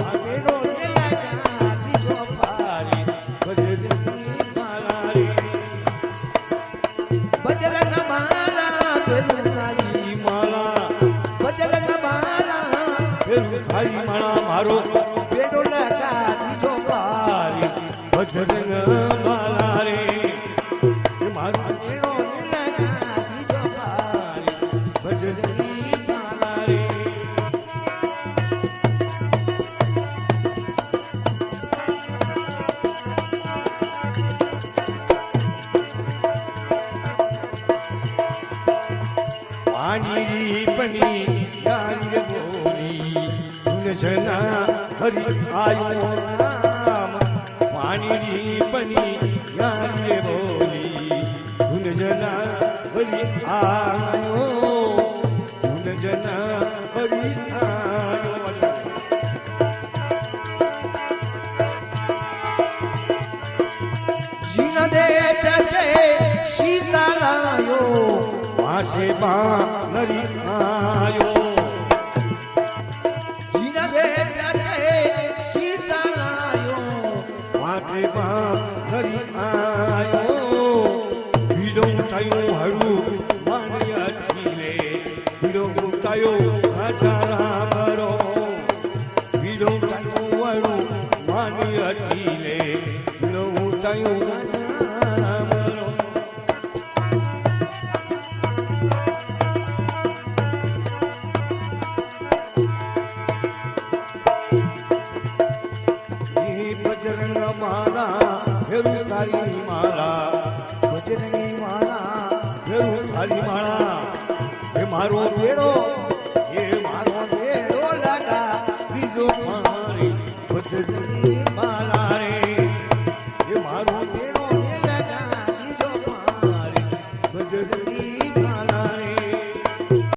મારો બેડો દીજો પારી બજરંગી માલા રે બજરંગ માલા પેલું તારી માલા બજરંગ માલા પેલું તારી માળા મારો બેડો દીજો પારી બજરંગ માલા રે મારો બેડો દીજો પારી બજરંગી માલા રે पानी पनी गांग बोली जना हरि आयो नाम पानी पनी गांग बोली जना हरि आयो जना हरि आयो जीना दे सीता लायो आशे नरी आयो जीना दे सीता लायो आशे नरी आयो भीड़ो तायो हरु मानिया खीले भीड़ो तायो आचारा करो भीड़ो तायो हरु मानिया खीले भीड़ो तायो बजरंग माला फेरू थारी माला बजरंगी माला फेरू थारी माला हे मारो बेड़ो हे